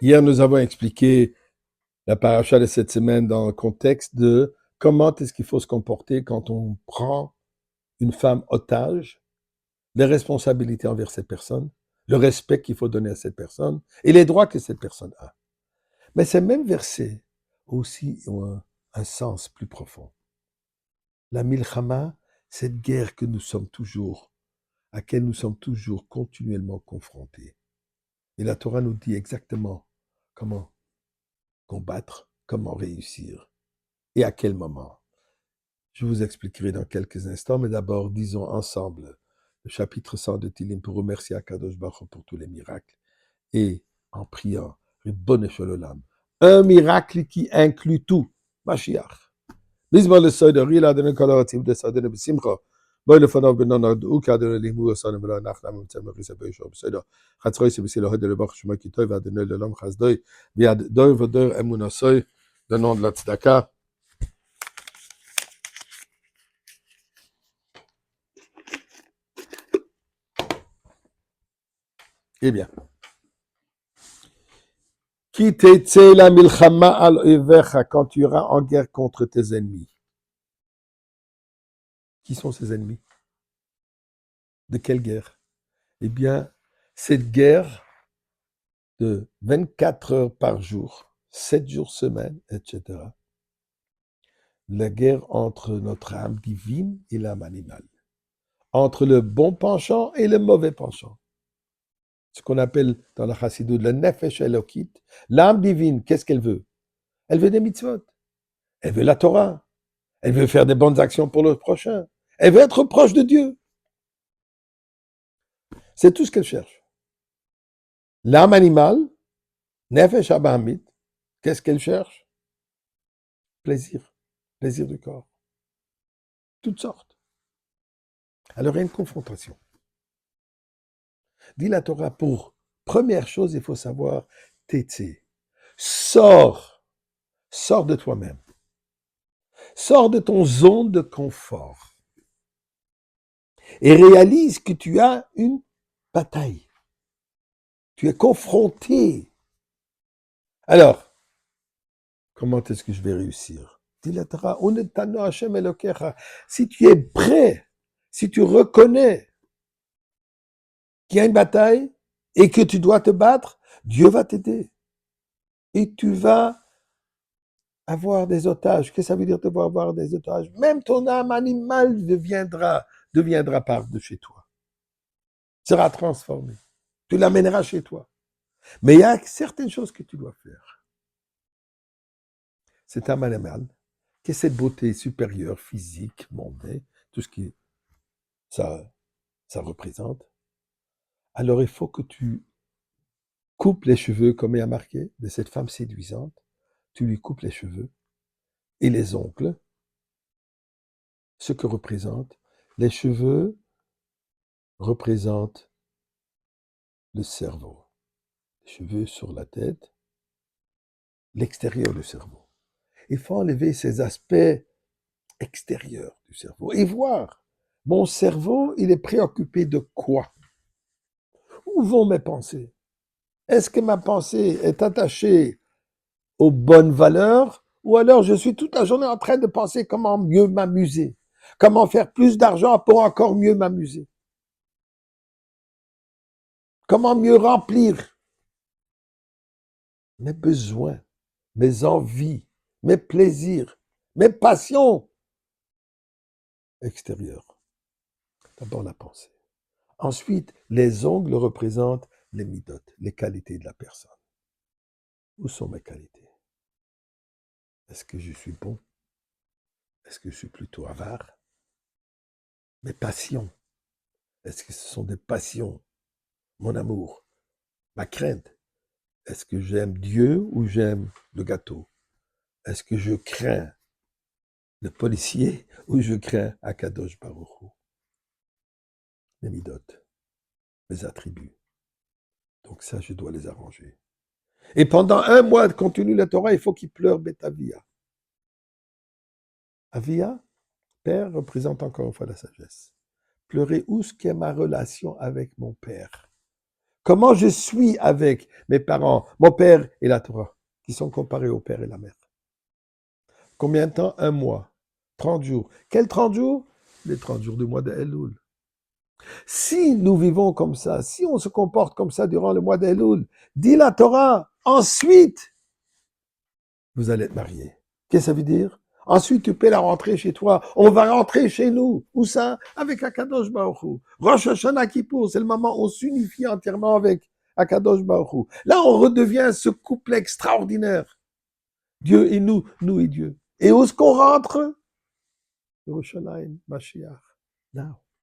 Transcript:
Hier, nous avons expliqué la paracha de cette semaine dans le contexte de comment est-ce qu'il faut se comporter quand on prend une femme otage, les responsabilités envers cette personne, le respect qu'il faut donner à cette personne et les droits que cette personne a. Mais ces mêmes versets aussi ont un sens plus profond. La milchama, cette guerre que nous sommes toujours, à laquelle nous sommes toujours continuellement confrontés. Et la Torah nous dit exactement comment combattre, comment réussir et à quel moment. Je vous expliquerai dans quelques instants, mais d'abord, disons ensemble le chapitre 100 de Tilim pour remercier Akadosh Baruch Hu pour tous les miracles et en priant, Ribbon Shalom, un miracle qui inclut tout, Mashiach. Bismillah le seuil de Rila Adonai Kolatim de Sadene Besimcha. Boy le fanov benonad ou kadon limu osan bela nachlam tzemer isabel shob seda. Chatzroy se bisil hod le bach shma kitoy va donner le lam chazdoy. Viad doy vodor emunasoy, le nom de la tzedaka. Eh bien. Qui t'etse la milchama al oivecha quand tu iras en guerre contre tes ennemis. Qui sont ces ennemis? De quelle guerre? Eh bien, cette guerre de 24 heures par jour, 7 jours semaine, etc. La guerre entre notre âme divine et l'âme animale. Entre le bon penchant et le mauvais penchant. Ce qu'on appelle dans la chassidoute le nefesh elokit. L'âme divine, qu'est-ce qu'elle veut? Elle veut des mitzvot. Elle veut la Torah. Elle veut faire des bonnes actions pour le prochain. Elle veut être proche de Dieu. C'est tout ce qu'elle cherche. L'âme animale, nefesh abahamit, qu'est-ce qu'elle cherche? Plaisir. Plaisir du corps. Toutes sortes. Alors il y a une confrontation. Dit la Torah, pour première chose, il faut savoir, tété. Sors de toi-même. Sors de ton zone de confort. Et réalise que tu as une bataille. Tu es confronté. Alors, comment est-ce que je vais réussir? Dit la Torah, si tu es prêt, si tu reconnais qu'il y a une bataille et que tu dois te battre, Dieu va t'aider. Et tu vas avoir des otages. Qu'est-ce que ça veut dire de avoir des otages? Même ton âme animale deviendra part de chez toi. Sera transformée. Tu l'amèneras chez toi. Mais il y a certaines choses que tu dois faire. Cet âme animale, qui est cette beauté supérieure, physique, mondaine, tout ce qui ça représente. Alors il faut que tu coupes les cheveux, comme il y a marqué, de cette femme séduisante. Tu lui coupes les cheveux et les ongles. Ce que représentent les cheveux représentent le cerveau. Les cheveux sur la tête, l'extérieur du cerveau. Il faut enlever ces aspects extérieurs du cerveau et voir, mon cerveau, il est préoccupé de quoi? Où vont mes pensées? Est-ce que ma pensée est attachée aux bonnes valeurs ou alors je suis toute la journée en train de penser comment mieux m'amuser, comment faire plus d'argent pour encore mieux m'amuser, comment mieux remplir mes besoins, mes envies, mes plaisirs, mes passions extérieures. D'abord la pensée. Ensuite, les ongles représentent les midotes, les qualités de la personne. Où sont mes qualités? Est-ce que je suis bon? Est-ce que je suis plutôt avare? Mes passions. Est-ce que ce sont des passions? Mon amour, ma crainte. Est-ce que j'aime Dieu ou j'aime le gâteau? Est-ce que je crains le policier ou je crains Akadosh Baruch Hu? Mes midotes, mes attributs. Donc ça, je dois les arranger. Et pendant un mois, continue la Torah, il faut qu'il pleure Betavia. Avia, père, représente encore une fois la sagesse. Pleurer où ce qu'est ma relation avec mon père. Comment je suis avec mes parents, mon père et la Torah, qui sont comparés au père et la mère. Combien de temps? Un mois. 30 jours. Quels 30 jours? Les 30 jours du mois de Elul. Si nous vivons comme ça, si on se comporte comme ça durant le mois d'Elul, dit la Torah, ensuite, vous allez être mariés. Qu'est-ce que ça veut dire? Ensuite, tu peux la rentrer chez toi. On va rentrer chez nous. Où ça? Avec Akadosh Baruch Hu. Rosh Hashanah Kippour, c'est le moment où on s'unifie entièrement avec Akadosh Baruch Hu. Là, on redevient ce couple extraordinaire. Dieu et nous, nous et Dieu. Et où est-ce qu'on rentre? Yerushalayim, Mashiach. Now.